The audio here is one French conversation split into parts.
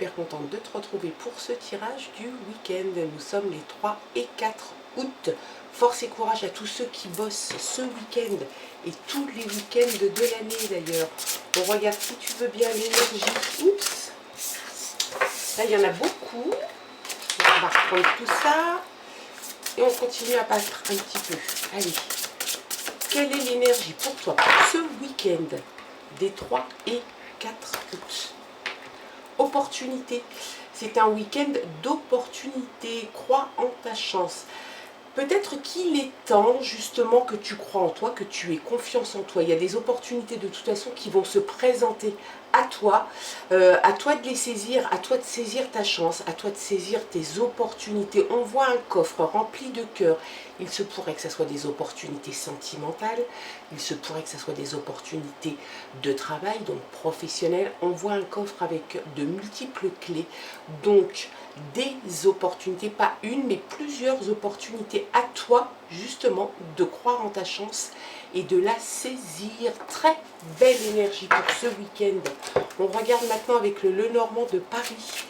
super contente de te retrouver pour ce tirage du week-end. Nous sommes les 3 et 4 août. Force et courage à tous ceux qui bossent ce week-end et tous les week-ends de l'année d'ailleurs. On regarde si tu veux bien l'énergie. Oups. Là, il y en a beaucoup. On va reprendre tout ça. Et on continue à battre un petit peu. Allez. Quelle est l'énergie pour toi pour ce week-end des 3 et 4 août? Opportunité. C'est un week-end d'opportunité. Crois en ta chance. Peut-être qu'il est temps justement que tu crois en toi, que tu aies confiance en toi. Il y a des opportunités de toute façon qui vont se présenter à toi de les saisir, à toi de saisir ta chance, à toi de saisir tes opportunités. On voit un coffre rempli de cœur. Il se pourrait que ce soit des opportunités sentimentales, il se pourrait que ce soit des opportunités de travail, donc professionnelles. On voit un coffre avec de multiples clés, donc des opportunités, pas une mais plusieurs opportunités. À toi justement de croire en ta chance et de la saisir. Très belle énergie pour ce week-end. On regarde maintenant avec le Lenormand de Paris.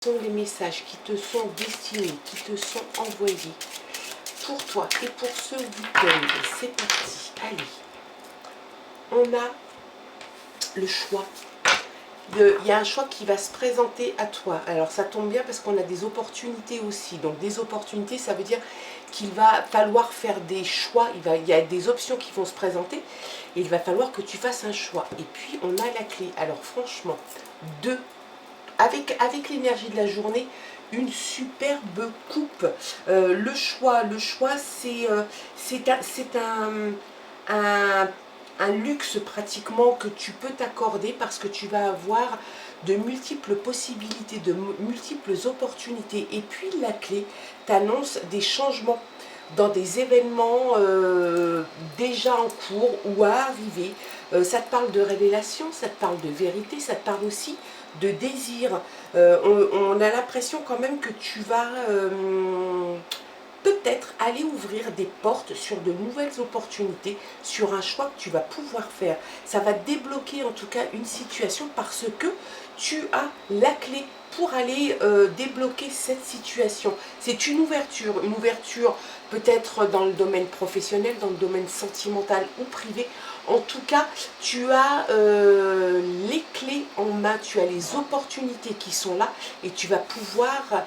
Ce sont les messages qui te sont destinés, qui te sont envoyés pour toi et pour ce week-end. C'est parti. Allez. On a le choix. Il y a un choix qui va se présenter à toi. Alors ça tombe bien parce qu'on a des opportunités aussi. Donc des opportunités, ça veut dire qu'il va falloir faire des choix. Il y a des options qui vont se présenter et il va falloir que tu fasses un choix. Et puis on a la clé. Alors franchement, avec l'énergie de la journée, une superbe coupe. Le choix c'est un luxe pratiquement que tu peux t'accorder parce que tu vas avoir de multiples possibilités, de multiples opportunités. Et puis la clé t'annonce des changements dans des événements déjà en cours ou à arriver. Ça te parle de révélation, ça te parle de vérité, ça te parle aussi de désir. On a l'impression quand même que tu vas peut-être aller ouvrir des portes sur de nouvelles opportunités, sur un choix que tu vas pouvoir faire. Ça va débloquer en tout cas une situation parce que tu as la clé pour aller débloquer cette situation. C'est une ouverture peut-être dans le domaine professionnel, dans le domaine sentimental ou privé. En tout cas, tu as les clés en main, tu as les opportunités qui sont là et tu vas pouvoir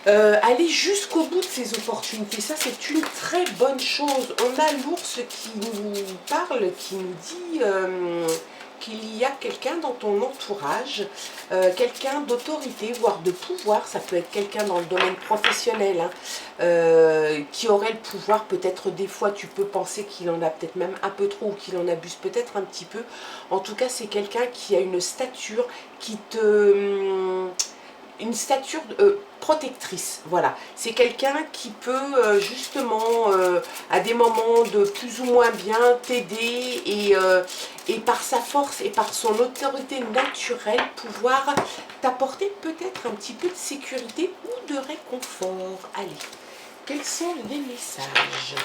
aller jusqu'au bout de ces opportunités. Ça, c'est une très bonne chose. On a l'ours qui nous parle, qui nous dit qu'il y a quelqu'un dans ton entourage, quelqu'un d'autorité, voire de pouvoir. Ça peut être quelqu'un dans le domaine professionnel, hein, qui aurait le pouvoir. Peut-être des fois, tu peux penser qu'il en a peut-être même un peu trop ou qu'il en abuse peut-être un petit peu. En tout cas, c'est quelqu'un qui a une stature qui te... une stature protectrice, voilà. C'est quelqu'un qui peut justement à des moments de plus ou moins bien t'aider et par sa force et par son autorité naturelle pouvoir t'apporter peut-être un petit peu de sécurité ou de réconfort. Allez, quels sont les messages ?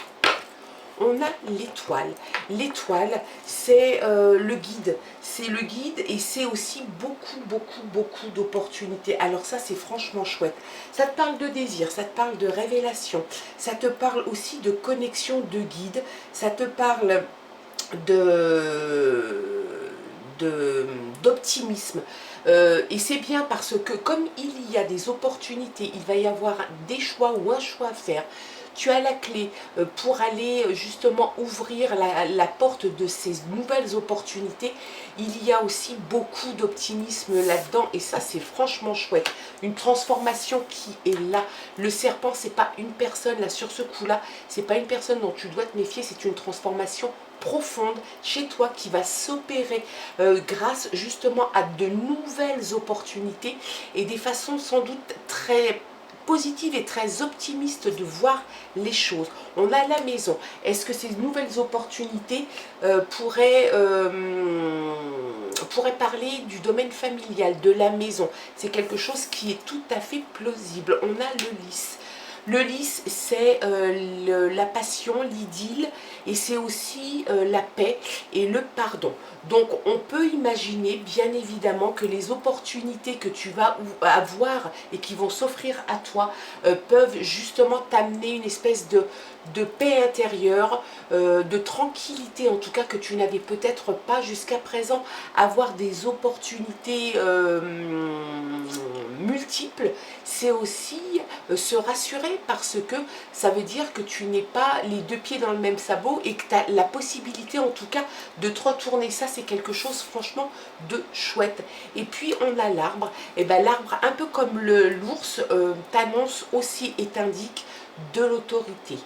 On a l'étoile. L'étoile, c'est le guide. C'est le guide et c'est aussi beaucoup d'opportunités. Alors ça, c'est franchement chouette. Ça te parle de désir, ça te parle de révélation, ça te parle aussi de connexion de guide, ça te parle d'optimisme. Et c'est bien parce que comme il y a des opportunités, il va y avoir des choix ou un choix à faire. Tu as la clé pour aller justement ouvrir la porte de ces nouvelles opportunités. Il y a aussi beaucoup d'optimisme là-dedans et ça c'est franchement chouette. Une transformation qui est là. Le serpent, c'est pas une personne là sur ce coup-là, c'est pas une personne dont tu dois te méfier, c'est une transformation profonde chez toi qui va s'opérer grâce justement à de nouvelles opportunités et des façons sans doute très positive et très optimiste de voir les choses. On a la maison. Est-ce que ces nouvelles opportunités pourraient parler du domaine familial, de la maison? C'est quelque chose qui est tout à fait plausible. On a le lys. Le lys, c'est la passion, l'idylle, et c'est aussi la paix et le pardon. Donc on peut imaginer bien évidemment que les opportunités que tu vas avoir et qui vont s'offrir à toi peuvent justement t'amener une espèce de paix intérieure, de tranquillité en tout cas que tu n'avais peut-être pas jusqu'à présent. Avoir des opportunités multiples, c'est aussi se rassurer parce que ça veut dire que tu n'es pas les deux pieds dans le même sabot et que tu as la possibilité en tout cas de te retourner. Ça c'est quelque chose franchement de chouette. Et puis on a l'arbre, et bien l'arbre un peu comme l'ours t'annonce aussi et t'indique de l'autorité,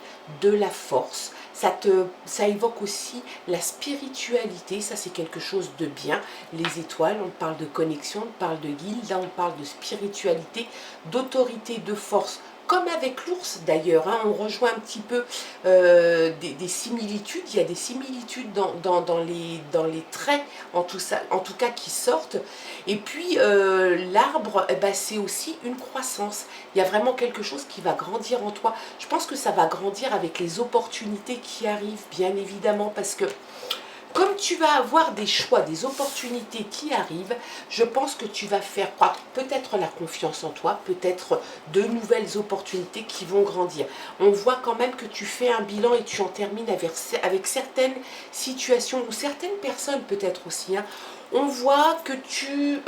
de la force. Ça évoque aussi la spiritualité, ça c'est quelque chose de bien. Les étoiles, on parle de connexion, on parle de guilde, là on parle de spiritualité, d'autorité, de force. Comme avec l'ours d'ailleurs, hein, on rejoint un petit peu des similitudes. Il y a des similitudes dans les traits, en tout cas qui sortent. Et puis l'arbre, eh ben, c'est aussi une croissance. Il y a vraiment quelque chose qui va grandir en toi. Je pense que ça va grandir avec les opportunités qui arrivent, bien évidemment, parce que comme tu vas avoir des choix, des opportunités qui arrivent, je pense que tu vas faire croître peut-être la confiance en toi, peut-être de nouvelles opportunités qui vont grandir. On voit quand même que tu fais un bilan et tu en termines avec certaines situations ou certaines personnes peut-être aussi, hein. On voit que tu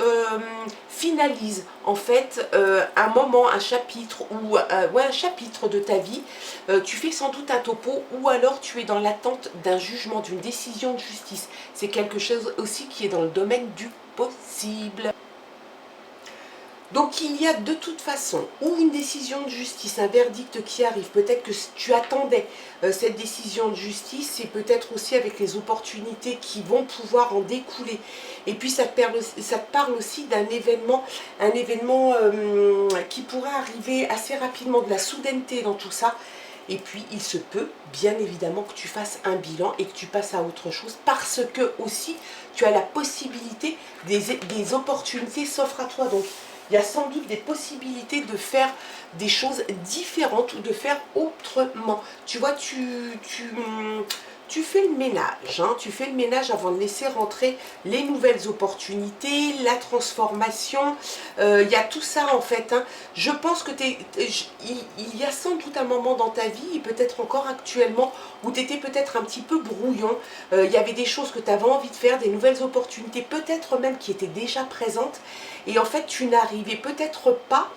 finalises en fait un moment, un chapitre ou ouais, un chapitre de ta vie. Tu fais sans doute un topo ou alors tu es dans l'attente d'un jugement, d'une décision de justice. C'est quelque chose aussi qui est dans le domaine du possible. Donc il y a de toute façon ou une décision de justice, un verdict qui arrive, peut-être que tu attendais cette décision de justice, et peut-être aussi avec les opportunités qui vont pouvoir en découler. Et puis ça te parle aussi d'un événement, qui pourrait arriver assez rapidement, de la soudaineté dans tout ça. Et puis il se peut bien évidemment que tu fasses un bilan et que tu passes à autre chose parce que aussi tu as la possibilité, des opportunités s'offrent à toi. Donc il y a sans doute des possibilités de faire des choses différentes ou de faire autrement. Tu vois, tu fais le ménage, hein, tu fais le ménage avant de laisser rentrer les nouvelles opportunités, la transformation, il y a tout ça en fait, hein. Je pense que il y a sans doute un moment dans ta vie, et peut-être encore actuellement, où tu étais peut-être un petit peu brouillon, il y avait des choses que tu avais envie de faire, des nouvelles opportunités, peut-être même qui étaient déjà présentes, et en fait tu n'arrivais peut-être pas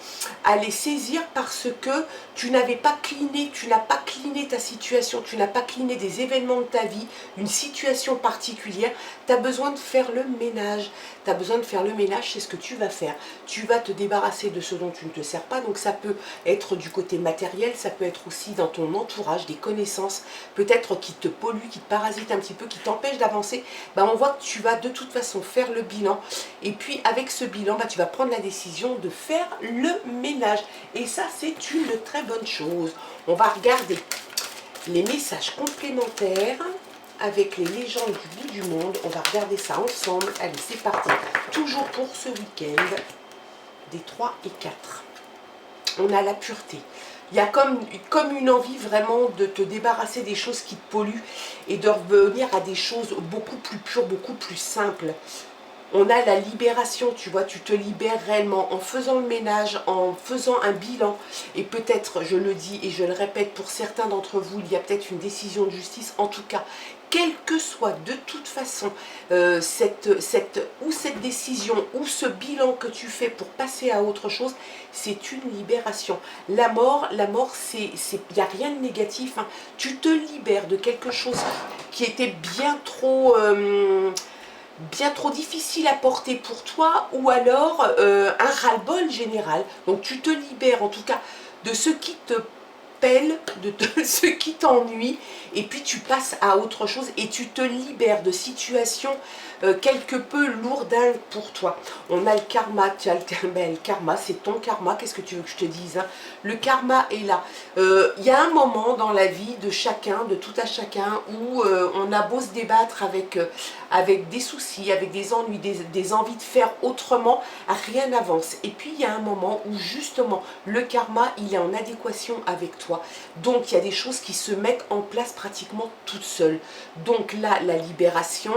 à les saisir parce que tu n'avais pas cliné, tu n'as pas cliné ta situation, tu n'as pas cliné des événements de ta vie, une situation particulière. Tu as besoin de faire le ménage. Tu as besoin de faire le ménage, c'est ce que tu vas faire. Tu vas te débarrasser de ce dont tu ne te sers pas. Donc ça peut être du côté matériel, ça peut être aussi dans ton entourage, des connaissances, peut-être qui te polluent, qui te parasitent un petit peu, qui t'empêchent d'avancer. Ben, on voit que tu vas de toute façon faire le bilan. Et puis avec ce bilan, ben, tu vas prendre la décision de faire le ménage. Et ça, c'est une très bonne chose. On va regarder les messages complémentaires avec les légendes du bout du monde. On va regarder ça ensemble. Allez, c'est parti. Toujours pour ce week-end des 3 et 4. On a la pureté. Il y a comme une envie vraiment de te débarrasser des choses qui te polluent et de revenir à des choses beaucoup plus pures, beaucoup plus simples. On a la libération, tu vois, tu te libères réellement en faisant le ménage, en faisant un bilan. Et peut-être, je le dis et je le répète, pour certains d'entre vous, il y a peut-être une décision de justice. En tout cas, quelle que soit de toute façon cette décision ou ce bilan que tu fais pour passer à autre chose, c'est une libération. La mort, il n'y a rien de négatif, hein. Tu te libères de quelque chose qui était bien trop difficile à porter pour toi, ou alors un ras-le-bol général. Donc tu te libères en tout cas de ce qui te pèle, de ce qui t'ennuie, et puis tu passes à autre chose et tu te libères de situations quelque peu lourdingue pour toi. On a le karma, tu as le karma, c'est ton karma, qu'est-ce que tu veux que je te dise, hein? Le karma est là. Il y a un moment dans la vie de chacun, de tout à chacun, où on a beau se débattre avec des soucis, avec des ennuis, des envies de faire autrement, rien n'avance. Et puis il y a un moment où justement le karma, il est en adéquation avec toi. Donc il y a des choses qui se mettent en place pratiquement toutes seules. Donc là, la libération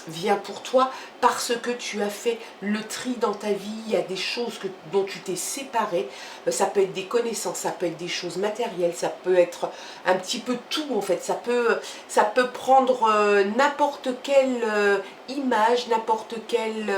vient pour toi parce que tu as fait le tri dans ta vie. Il y a des choses dont tu t'es séparé. Ça peut être des connaissances, ça peut être des choses matérielles, ça peut être un petit peu tout en fait. Ça peut prendre n'importe quelle image, n'importe quelle...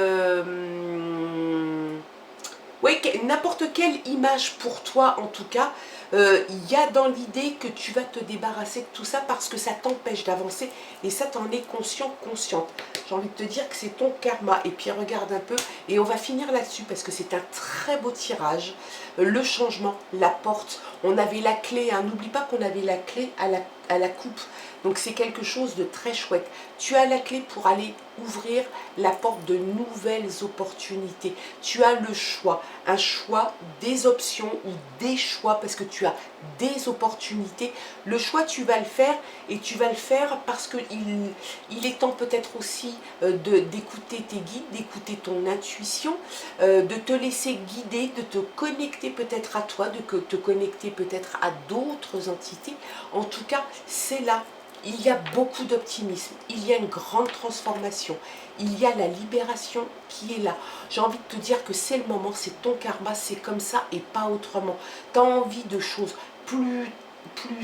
oui, n'importe quelle image pour toi en tout cas. Il y a dans l'idée que tu vas te débarrasser de tout ça parce que ça t'empêche d'avancer et ça t'en es conscient, consciente. J'ai envie de te dire que c'est ton karma. Et puis regarde un peu et on va finir là-dessus parce que c'est un très beau tirage. Le changement, la porte, on avait la clé, hein. N'oublie pas qu'on avait la clé à la coupe. Donc c'est quelque chose de très chouette. Tu as la clé pour aller ouvrir la porte de nouvelles opportunités. Tu as le choix, un choix, des options ou des choix parce que tu as des opportunités. Le choix, tu vas le faire et tu vas le faire parce qu'il est temps peut-être aussi d'écouter tes guides, d'écouter ton intuition, de te laisser guider, de te connecter peut-être à toi, de te connecter peut-être à d'autres entités. En tout cas, c'est là. Il y a beaucoup d'optimisme, il y a une grande transformation, il y a la libération qui est là. J'ai envie de te dire que c'est le moment, c'est ton karma, c'est comme ça et pas autrement. Tu as envie de choses plus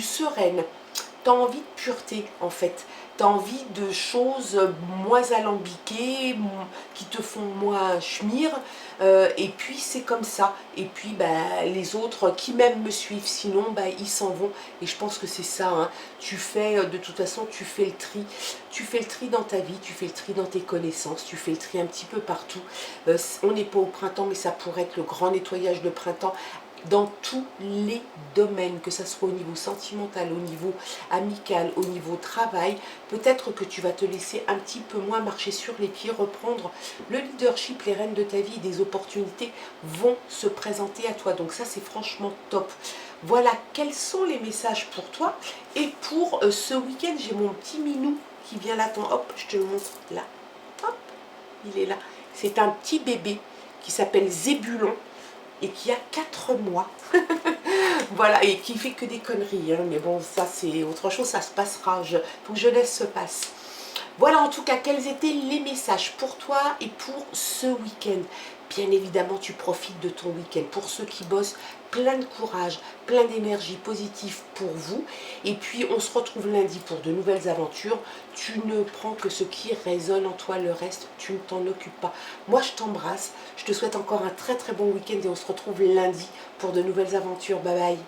sereines, tu as envie de pureté en fait. Tu as envie de choses moins alambiquées, qui te font moins schmir. Et puis c'est comme ça. Et puis les autres qui même me suivent, sinon ils s'en vont. Et je pense que c'est ça. Hein. Tu fais, de toute façon, tu fais le tri. Tu fais le tri dans ta vie, tu fais le tri dans tes connaissances, tu fais le tri un petit peu partout. On n'est pas au printemps, mais ça pourrait être le grand nettoyage de printemps dans tous les domaines, que ce soit au niveau sentimental, au niveau amical, au niveau travail. Peut-être que tu vas te laisser un petit peu moins marcher sur les pieds, reprendre le leadership, les rênes de ta vie, des opportunités vont se présenter à toi. Donc ça, c'est franchement top. Voilà, quels sont les messages pour toi. Et pour ce week-end, j'ai mon petit minou qui vient là. Hop, je te le montre là. Hop, il est là. C'est un petit bébé qui s'appelle Zébulon et qui a 4 mois. Voilà, et qui fait que des conneries. Hein. Mais bon, ça c'est autre chose, ça se passera. Faut que je laisse se passe. Voilà en tout cas quels étaient les messages pour toi et pour ce week-end. Bien évidemment, tu profites de ton week-end. Pour ceux qui bossent, plein de courage, plein d'énergie positive pour vous. Et puis, on se retrouve lundi pour de nouvelles aventures. Tu ne prends que ce qui résonne en toi, le reste, tu ne t'en occupes pas. Moi, je t'embrasse. Je te souhaite encore un très très bon week-end et on se retrouve lundi pour de nouvelles aventures. Bye bye.